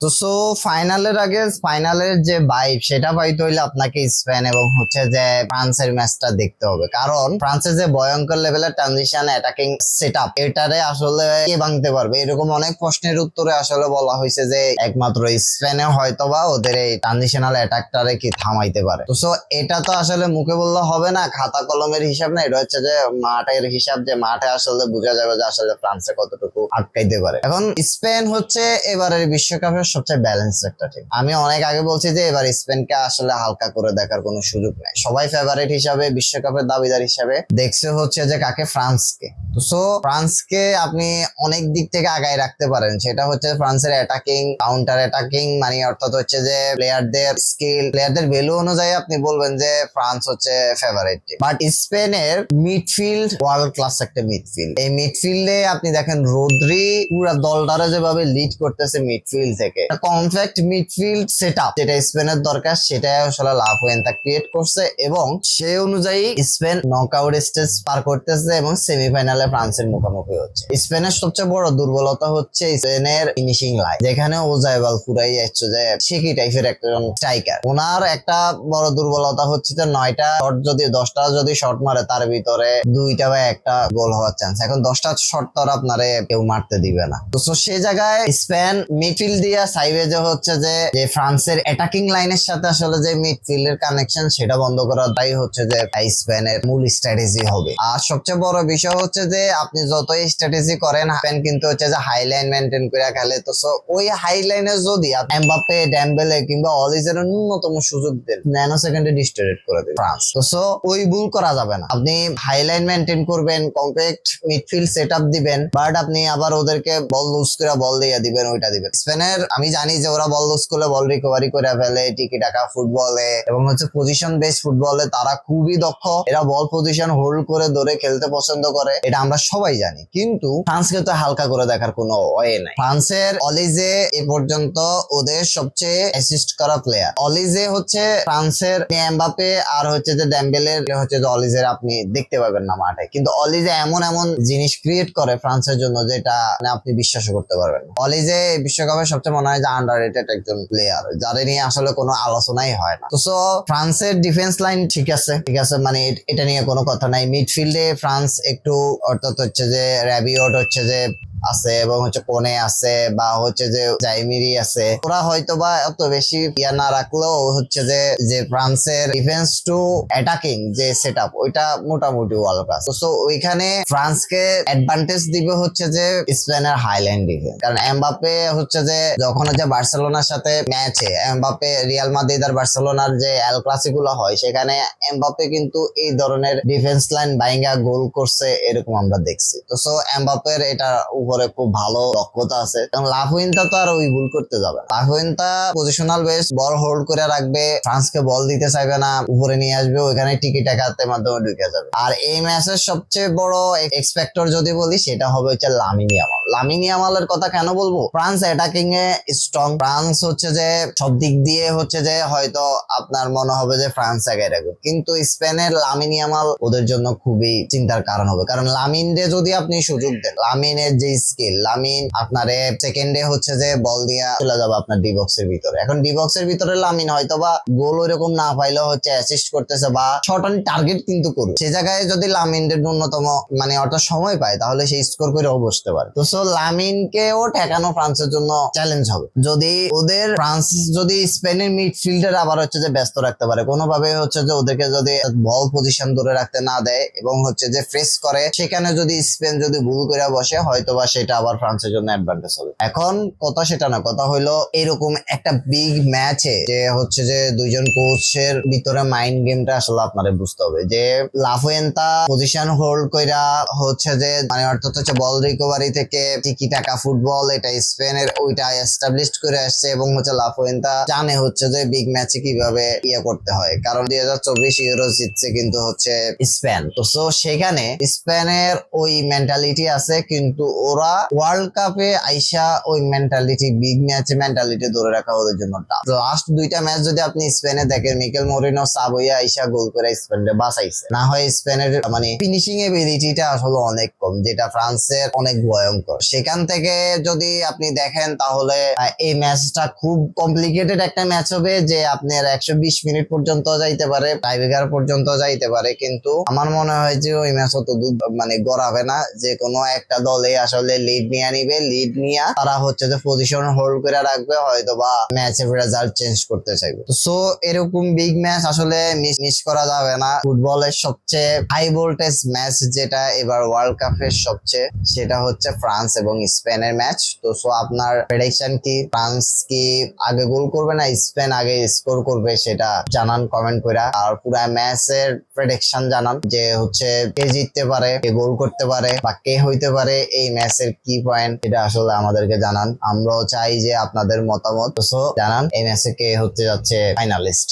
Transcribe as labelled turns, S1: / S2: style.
S1: তো ফাইনালের আগে ফাইনালের যে ভাইব সেটা পাইতে হইলে আপনাকে স্পেন এবং হচ্ছে যে ফ্রান্সের ম্যাচটা দেখতে হবে, কারণ ফ্রান্সের যে ভয়ঙ্কর লেভেলের ট্রানজিশন অ্যাটাকিং সেটআপ এটারে আসলে কে ভাঙতে পারবে, এরকম অনেক প্রশ্নের উত্তরে আসলে বলা হয়েছে যে একমাত্র স্পেনে হয়তোবা ওদের এই ট্রানজিশনাল অ্যাটাকটারে কি থামাইতে পারে। তো এটা তো আসলে মুখে বললে হবে না, খাতা কলমের হিসাব না, এটা হচ্ছে যে মাঠের হিসাব, যে মাঠে আসলে বোঝা যাবে যে আসলে ফ্রান্সে কতটুকু আটকাইতে পারে। এখন স্পেন হচ্ছে এবারের বিশ্বকাপের সবচেয়ে ব্যালেন্স একটা টিম। আমি অনেক আগে বলছি যে এবার স্পেনকে আসলে হালকা করে দেখার কোনো সুযোগ নাই। সবাই ফেভারিট হিসাবে, বিশ্বকাপের দাবিদার হিসাবে দেখছে হচ্ছে যে কাকে, ফ্রান্সকে। তো ফ্রান্সকে আপনি অনেক দিক থেকে আগায় রাখতে পারেন, সেটা হচ্ছে ফ্রান্সের অ্যাটাকিং, কাউন্টার অ্যাটাকিং, মানে অর্থাৎ হচ্ছে যে প্লেয়ারদের স্কিল, প্লেয়ারদের ভ্যালু অনুযায়ী আপনি বলবেন যে ফ্রান্স হচ্ছে ফেভারিট টিম। বাট স্পেনের মিডফিল্ড ওয়ার্ল্ড ক্লাস একটা মিডফিল্ড। এই মিডফিল্ডে আপনি দেখেন রোদ্রি পুরো দলটারে যেভাবে লিড করতেছে মিডফিল্ড থেকে, কমপ্যাক্ট মিডফিল্ড সেটআপ যেটা স্পেনের দরকার সেটা আসলে লাফোয়েন্তা ক্রিয়েট করছে, এবং সেই অনুযায়ী স্পেন নকআউট স্টেজ পার করতেছে এবং সেমিফাইনালে ফ্রান্সের মুখোমুখি হচ্ছে। স্পেনের সবচেয়ে বড় দুর্বলতা হচ্ছে স্পেনের ফিনিশিং লাইন, যেখানে ওজাইবাল পুরাই যাচ্ছে যে শিকি টাইপের একজন স্ট্রাইকার। ওনার একটা বড় দুর্বলতা হচ্ছে যে 9টা শট যদি 10টা যদি শট মারে তার ভিতরে 2টা বা একটা গোল হওয়ার চান্স। এখন 10টা শট তো আর আপনারে কেউ মারতে দিবে না। তো সেই জায়গায় স্পেন মিডফিল্ড দিয়া সাইবে যে হচ্ছে যে ফ্রান্সের অ্যাটাকিং লাইনের সাথে আসলে যে মিডফিল্ডের কানেকশন সেটা বন্ধ করাটাই হচ্ছে যে স্পেনের মূল স্ট্র্যাটেজি হবে। আর সবচেয়ে বড় বিষয় হচ্ছে যে আপনি যতই স্ট্র্যাটেজি করেন, স্পেন কিন্তু হচ্ছে যে হাই লাইন মেনটেন করে খেলে। তো ওই হাই লাইনে যদি এমবাপ্পে, ডেম্বেলে কিংবা অলিজের ন্যূনতম সুযোগ দেন, ন্যানো সেকেন্ডে ডিস্ট্রয়েট করে দেবে ফ্রান্স। তো ওই ভুল করা যাবে না। আপনি হাই লাইন মেনটেন করবেন, কমপ্যাক্ট মিডফিল্ড সেটআপ দিবেন, বাট আপনি আবার ওদেরকে বল লুজ করে বল দিয়ে দিবেন, ওইটা দিবেন। স্পেনের আমি জানি যে ওরা বল লুজ করলে বল রিকভারি করে ফেলে টিকি টাকা ফুটবলে এবং হচ্ছে পজিশন বেস ফুটবলে তারা খুবই দক্ষ। এরা বল পজিশন হোল্ড করে ধরে খেলতে পছন্দ করে, এটা আমরা সবাই জানি। কিন্তু ফ্রান্সকে তো হালকা করে দেখার কোনো ওয়ে নাই। ফ্রান্সের অলিজে এ পর্যন্ত ওদের সবচেয়ে অ্যাসিস্ট করা প্লেয়ার। অলিজে হচ্ছে ফ্রান্সের এমবাপ্পে আর হচ্ছে যে ডেম্বেলের হচ্ছে যে অলিজের আপনি দেখতে পাবেন না মাঠে, কিন্তু অলিজে এমন এমন জিনিস ক্রিয়েট করে ফ্রান্সের জন্য যেটা আপনি বিশ্বাস করতে পারবেন। অলিজে বিশ্বকাপে সবচেয়ে মনে হয় যে আন্ডাররেটেড একজন প্লেয়ার, যাদের নিয়ে আসলে কোনো আলোচনাই হয় না। তো ফ্রান্সের ডিফেন্স লাইন ঠিক আছে, মানে এটা নিয়ে কোনো কথা নাই। মিডফিল্ডে ফ্রান্স একটু অর্থাৎ হচ্ছে যে র্যাবিওট হচ্ছে যে আছে এবং হচ্ছে কোনে আছে বা হচ্ছে যে জাইমিরি আছে, ওরা হয়তো বা এত বেশি ইয়া না রাখলেও হচ্ছে যে ফ্রান্সের ডিফেন্স টু অ্যাটাকিং যে সেটআপ ওইটা মোটামুটি ওয়ার্ল্ড ক্লাস। তো ওইখানে ফ্রান্সকে অ্যাডভান্টেজ দিবে হচ্ছে যে স্পেনের হাইল্যান্ড ডিফেন্স, কারণ এমবাপ্পে হচ্ছে যে যখন হচ্ছে বার্সেলোনার সাথে ম্যাচে এমবাপ্পে রিয়াল মাদ্রিদ আর বার্সেলোনার যে এল ক্লাসিকগুলো হয় সেখানে এমবাপ্পে কিন্তু এই ধরনের ডিফেন্স লাইন বাইঙ্গা গোল করছে, এরকম আমরা দেখছি। তো এমবাপ্পের এটা উপরে খুব ভালো দক্ষতা আছে, কারণ লাফুইন্তা তো আর ওই ভুল করতে যাবে। লাফুইন্তা পজিশনাল বেস বল হোল্ড করে রাখবে, ফ্রান্সকে বল দিতে চাইবে না, উপরে নিয়ে আসবে, ওইখানে টিকি টাকাতে মাধ্যমে ঢুকে যাবে। আর এই ম্যাচের সবচেয়ে বড় এক্সপেক্টর যদি বলি সেটা হবে হচ্ছে লামিন ইয়ামাল। লামিন ইয়ামালের কথা কেন বলবো, France attacking a strong. France হচ্ছে যে সব দিক দিয়ে হচ্ছে যে হয়তো আপনার মনে হবে যে ফ্রান্স আগায় রাখবে, কিন্তু স্পেনের লামিন ইয়ামাল ওদের জন্য খুবই চিন্তার কারণ হবে। কারণ লামিনরে যদি আপনি সুযোগ দেন, লামিনের যে স্কিল, লামিন আপনার সেকেন্ডে হচ্ছে যে বল দিয়ে চলে যাবে আপনার ডি বক্সের ভিতরে। এখন ডি বক্সের ভিতরে লামিন হয়তো বা গোল ওইরকম না পাইলেও হচ্ছে অ্যাসিস্ট করতেছে বা শর্ট অন টার্গেট কিন্তু করবে। সে জায়গায় যদি লামিনের ন্যূনতম মানে অর্থাৎ সময় পায় তাহলে সে স্কোর করেও বসতে পারে। তো লামিনকেও ঠেকানো ফ্রান্সের জন্য চ্যালেঞ্জ হবে। যদি ওদের ফ্রান্স যদি স্পেনের মিডফিল্ডার আবার হচ্ছে যে ব্যস্ত রাখতে পারে কোনোভাবে, হচ্ছে যে ওদেরকে যদি বল পজিশন ধরে রাখতে না দেয় এবং হচ্ছে যে ফেস করে, সেখানে যদি স্পেন যদি ভুল করে বসে হয়তো বা সেটা আবার ফ্রান্সের জন্য অ্যাডভান্টেজ হবে। এখন কথা সেটা না, কথা হইলো এরকম একটা বিগ ম্যাচে যে হচ্ছে যে দুইজন কোচের ভিতরে মাইন্ড গেমটা আসলে আপনাদের বুঝতে হবে। যে লাফুয়েন্তা পজিশন হোল্ড কইরা হচ্ছে যে মানে অর্থাৎ হচ্ছে বল রিকভারি থেকে টিকি টাকা ফুটবল, এটা স্পেনের ওইটা এস্টাবলিশড করে আসছে এবং হচ্ছে লাফুয়েন্তা জানে হচ্ছে যে বিগ ম্যাচে কিভাবে ইয়ে করতে হয়, কারণ 2024 ইউরো জিতছে কিন্তু হচ্ছে স্পেন। তো সেখানে স্পেনের ওই মেন্টালিটি আছে, কিন্তু ওরা ওয়ার্ল্ড কাপে আইসা ওই মেন্টালিটি, বিগ ম্যাচে মেন্টালিটি ধরে রাখা ওদের জন্য টাফ। তো লাস্ট দুইটা ম্যাচ যদি আপনি স্পেনে দেখেন, মিকেল মরিনো সাব হইয়া আইসা গোল করে স্পেনে বাঁচাইছে। না হয় স্পেনের মানে ফিনিশিং এবিলিটিটা আসলে অনেক কম, যেটা ফ্রান্সের অনেক ভয়ঙ্কর। সেখান থেকে যদি আপনি দেখেন তাহলে এই ম্যাচটা খুব কমপ্লিকেটেড একটা ম্যাচ হবে, যে আপনার 120 মিনিট পর্যন্ত যাইতে পারে, টাইব্রেকার পর্যন্ত যাইতে পারে। কিন্তু আমার মনে হয় যে ওই ম্যাচ অত মানে গড়াবে না, যে কোনো একটা দলে আসলে লিড নিয়ে নিবে, লিড নিয়ে তারা হচ্ছে যে পজিশন হোল্ড করে রাখবে, হয়তো বা ম্যাচের রেজাল্ট চেঞ্জ করতে চাইবে। সো এরকম বিগ ম্যাচ আসলে মিস করা যাবে না। ফুটবলের সবচেয়ে হাই ভোল্টেজ ম্যাচ যেটা এবার ওয়ার্ল্ড কাপের সবচেয়ে, সেটা হচ্ছে ফ্রান্স এবং স্পেনের ম্যাচ। তো সো আপনার প্রেডিকশন কি? ফ্রান্স কি আগে গোল করবে না স্পেন আগে স্কোর করবে, সেটা জানান কমেন্ট করে। আর পুরো ম্যাচের প্রেডিকশন জানান, যে হচ্ছে কে জিততে পারে, কে গোল করতে পারে, বা কে হইতে পারে এই ম্যাচের কি পয়েন্ট, এটা আসলে আমাদেরকে জানান। আমরাও চাই যে আপনাদের মতামত। সো জানান এই ম্যাচে কে হতে যাচ্ছে ফাইনালিস্ট।